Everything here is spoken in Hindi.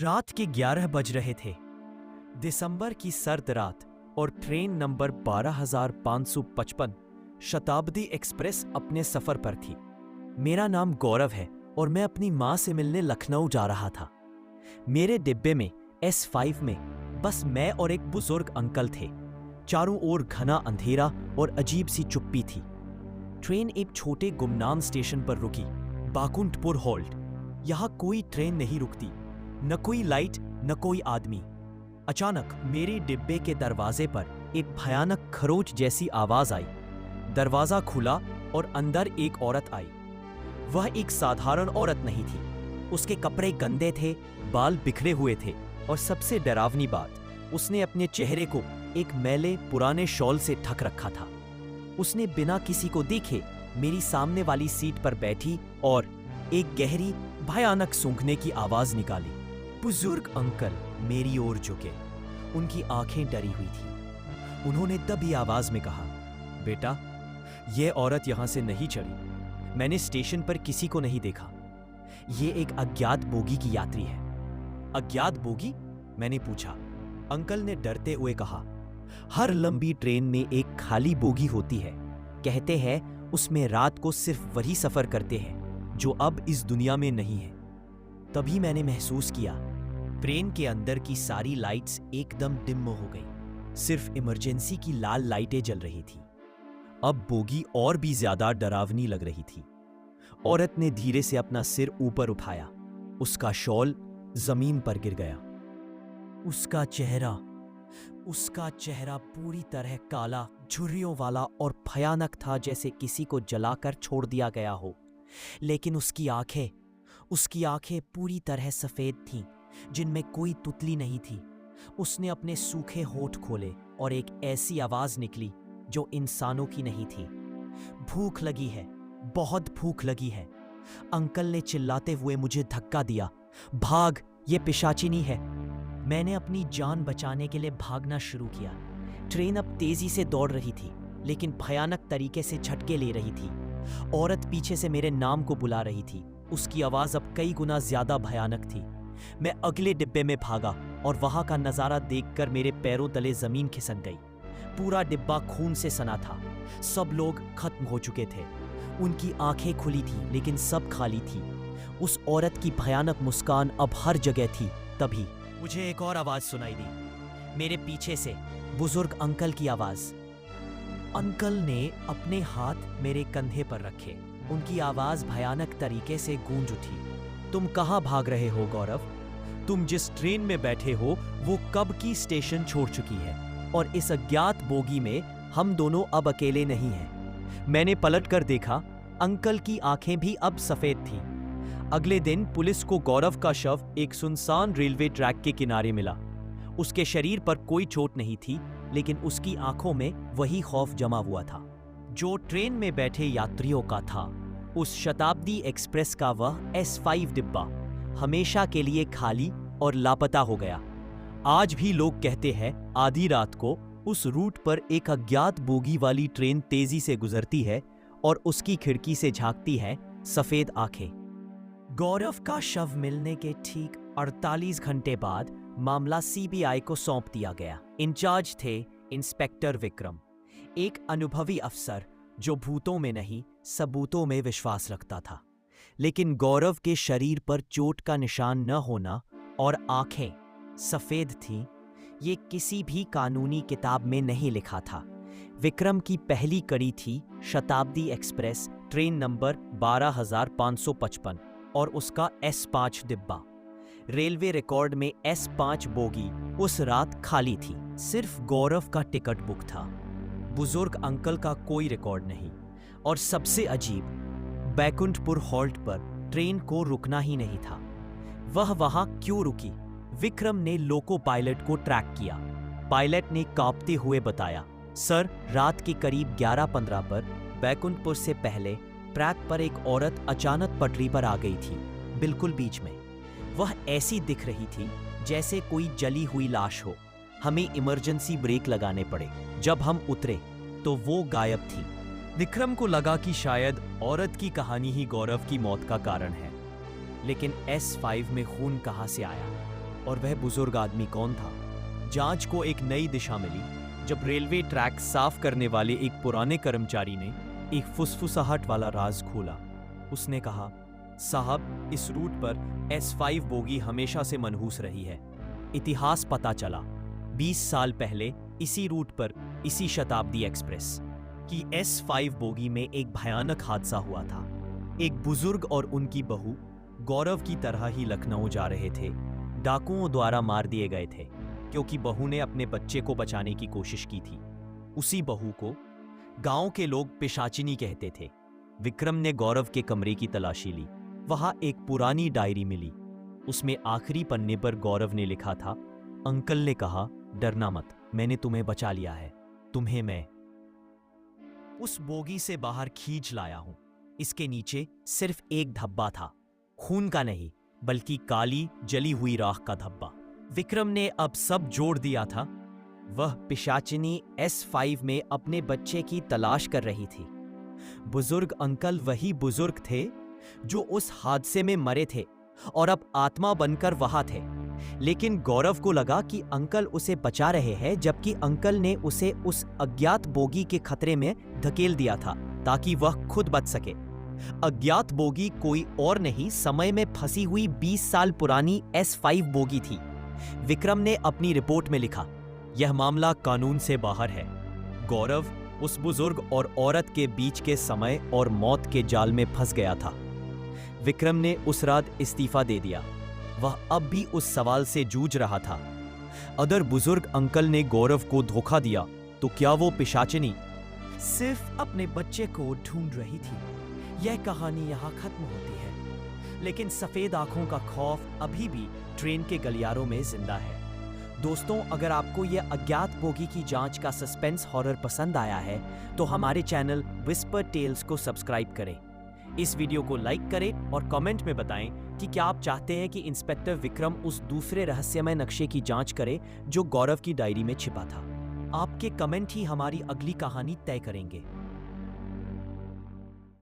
रात के 11 बज रहे थे। दिसंबर की सर्द रात और ट्रेन नंबर 12,555 शताब्दी एक्सप्रेस अपने सफर पर थी। मेरा नाम गौरव है और मैं अपनी मां से मिलने लखनऊ जा रहा था। मेरे डिब्बे में S5 में बस मैं और एक बुजुर्ग अंकल थे। चारों ओर घना अंधेरा और अजीब सी चुप्पी थी। ट्रेन एक छोटे गुमनाम स्टेशन पर रुकी, बाकुंठपुर हॉल्ट। यहां कोई ट्रेन नहीं रुकती, न कोई लाइट न कोई आदमी। अचानक मेरे डिब्बे के दरवाजे पर एक भयानक खरोच जैसी आवाज आई। दरवाजा खुला और अंदर एक औरत आई। वह एक साधारण औरत नहीं थी। उसके कपड़े गंदे थे, बाल बिखरे हुए थे और सबसे डरावनी बात, उसने अपने चेहरे को एक मैले पुराने शॉल से ढक रखा था। उसने बिना किसी को देखे मेरी सामने वाली सीट पर बैठी और एक गहरी भयानक सूंघने की आवाज निकाली। बुजुर्ग अंकल मेरी ओर झुके, उनकी आंखें डरी हुई थी। उन्होंने दबी आवाज में कहा, बेटा, यह औरत यहां से नहीं चढ़ी। मैंने स्टेशन पर किसी को नहीं देखा। यह एक अज्ञात बोगी की यात्री है। अज्ञात बोगी? मैंने पूछा। अंकल ने डरते हुए कहा, हर लंबी ट्रेन में एक खाली बोगी होती है। कहते हैं उसमें रात को सिर्फ वही सफर करते हैं जो अब इस दुनिया में नहीं है। तभी मैंने महसूस किया, ट्रेन के अंदर की सारी लाइट्स एकदम डिम हो गई। सिर्फ इमरजेंसी की लाल लाइटें जल रही थी। अब बोगी और भी ज्यादा डरावनी लग रही थी। औरत ने धीरे से अपना सिर ऊपर उठाया। उसका शॉल जमीन पर गिर गया। उसका चेहरा पूरी तरह काला, झुर्रियों वाला और भयानक था, जैसे किसी को जलाकर छोड़ दिया गया हो। लेकिन उसकी आंखें पूरी तरह सफेद थीं, जिनमें कोई तुतली नहीं थी। उसने अपने सूखे होठ खोले और एक ऐसी आवाज निकली जो इंसानों की नहीं थी। भूख लगी है, बहुत भूख लगी है। अंकल ने चिल्लाते हुए मुझे धक्का दिया, भाग, ये पिशाचिनी है। मैंने अपनी जान बचाने के लिए भागना शुरू किया। ट्रेन अब तेजी से दौड़ रही थी, लेकिन भयानक तरीके से झटके ले रही थी। औरत पीछे से मेरे नाम को बुला रही थी। उसकी आवाज अब कई गुना ज्यादा भयानक थी। मैं अगले डिब्बे में भागा और वहां का नजारा देखकर मेरे पैरों तले जमीन खिसक गई। पूरा डिब्बा खून से सना था। सब लोग खत्म हो चुके थे। उनकी आंखें खुली थी, लेकिन सब खाली थी। उस औरत की भयानक मुस्कान अब हर जगह थी। तभी मुझे एक और आवाज सुनाई दी, मेरे पीछे से बुजुर्ग अंकल की आवाज। अंकल ने अपने हाथ मेरे कंधे पर रखे। उनकी आवाज भयानक तरीके से गूंज उठी, तुम कहां भाग रहे हो गौरव? तुम जिस ट्रेन में बैठे हो वो कब की स्टेशन छोड़ चुकी है और इस अज्ञात बोगी में हम दोनों अब अकेले नहीं हैं। मैंने पलटकर देखा, अंकल की आंखें भी अब सफेद थीं। अगले दिन पुलिस को गौरव का शव एक सुनसान रेलवे ट्रैक के किनारे मिला। उसके शरीर पर कोई चोट नहीं थी, लेकिन उसकी आंखों में वही खौफ जमा हुआ था जो ट्रेन में बैठे यात्रियों का था। उस शताब्दी एक्सप्रेस का वह S5 डिब्बा हमेशा के लिए खाली और लापता हो गया। आज भी लोग कहते हैं आधी रात को उस रूट पर एक अज्ञात बोगी वाली ट्रेन तेजी से गुजरती है और उसकी खिड़की से झांकती है सफेद आंखें। गौरव का शव मिलने के ठीक 48 घंटे बाद मामला CBI को सौंप दिया गया। इंचार्ज थे इंस्पेक्टर विक्रम, एक अनुभवी अफसर जो भूतों में नहीं सबूतों में विश्वास रखता था। लेकिन गौरव के शरीर पर चोट का निशान न होना और आंखें सफेद थीं, ये किसी भी कानूनी किताब में नहीं लिखा था। विक्रम की पहली कड़ी थी शताब्दी एक्सप्रेस ट्रेन नंबर 12,555 और उसका S5 डिब्बा। रेलवे रिकॉर्ड में S5 बोगी उस रात खाली थी। सिर्फ गौरव का टिकट बुक था। बुजुर्ग अंकल का कोई रिकॉर्ड नहीं। और सबसे अजीब, बैकुंठपुर हॉल्ट पर ट्रेन को रुकना ही नहीं था। वह वहां क्यों रुकी? विक्रम ने लोको पायलट को ट्रैक किया। पायलट ने कांपते हुए बताया, सर, रात के करीब 11:15 पर बैकुंठपुर से पहले ट्रैक पर एक औरत अचानक पटरी पर आ गई थी, बिल्कुल बीच में। वह ऐसी दिख रही थी जैसे कोई जली हुई लाश हो। हमें इमरजेंसी ब्रेक लगाने पड़े। जब हम उतरे तो वो गायब थी। विक्रम को लगा कि शायद औरत की कहानी ही गौरव की मौत का कारण है। लेकिन S5 में खून कहां से आया? और वह बुजुर्ग आदमी कौन था? जांच को एक नई दिशा मिली जब रेलवे ट्रैक साफ करने वाले एक पुराने कर्मचारी ने एक फुसफुसाहट वाला राज खोला। उसने कहा, साहब, इस रूट पर S5 बोगी हमेशा से मनहूस रही है। इतिहास पता चला 20 साल पहले इसी रूट पर इसी शताब्दी एक्सप्रेस की S5 बोगी में एक भयानक हादसा हुआ था। एक बुजुर्ग और उनकी बहू गौरव की तरह ही लखनऊ जा रहे थे। डाकुओं द्वारा मार दिए गए थे क्योंकि बहू ने अपने बच्चे को बचाने की कोशिश की थी। उसी बहू को गांव के लोग पिशाचिनी कहते थे। विक्रम ने गौरव के कमरे की तलाशी ली। वहां एक पुरानी डायरी मिली। उसमें आखिरी पन्ने पर गौरव ने लिखा था, अंकल ने कहा, डरना मत, मैंने तुम्हें बचा लिया है, तुम्हें मैं उस बोगी से बाहर खींच लाया हूं। इसके नीचे सिर्फ एक धब्बा था, खून का नहीं बल्कि काली जली हुई राख का धब्बा। विक्रम ने अब सब जोड़ दिया था। वह पिशाचिनी S5 में अपने बच्चे की तलाश कर रही थी। बुजुर्ग अंकल वही बुजुर्ग थे जो उस हादसे में मरे थे और अब आत्मा बनकर वहां थे। लेकिन गौरव को लगा कि अंकल उसे बचा रहे हैं, जबकि अंकल ने उसे उस अज्ञात बोगी के खतरे में धकेल दिया था ताकि वह खुद बच सके। अज्ञात बोगी कोई और नहीं, समय में फंसी हुई 20 साल पुरानी S5 बोगी थी। विक्रम ने अपनी रिपोर्ट में लिखा, यह मामला कानून से बाहर है। गौरव उस बुजुर्ग और औरत के बीच के समय और मौत के जाल में फंस गया था। विक्रम ने उस रात इस्तीफा दे दिया। वह अब भी उस सवाल से जूझ रहा था, अगर बुजुर्ग अंकल ने गौरव को धोखा दिया तो क्या वो पिशाचिनी सिर्फ अपने बच्चे को ढूंढ रही थी? यह कहानी यहाँ खत्म होती है, लेकिन सफेद आंखों का खौफ अभी भी ट्रेन के गलियारों में जिंदा है। दोस्तों, अगर आपको यह अज्ञात बोगी की जांच का सस्पेंस हॉरर पसंद आया है तो हमारे चैनल विस्पर टेल्स को सब्सक्राइब करें। इस वीडियो को लाइक करें और कमेंट में बताएं कि क्या आप चाहते हैं कि इंस्पेक्टर विक्रम उस दूसरे रहस्यमय नक्शे की जांच करे जो गौरव की डायरी में छिपा था। आपके कमेंट ही हमारी अगली कहानी तय करेंगे।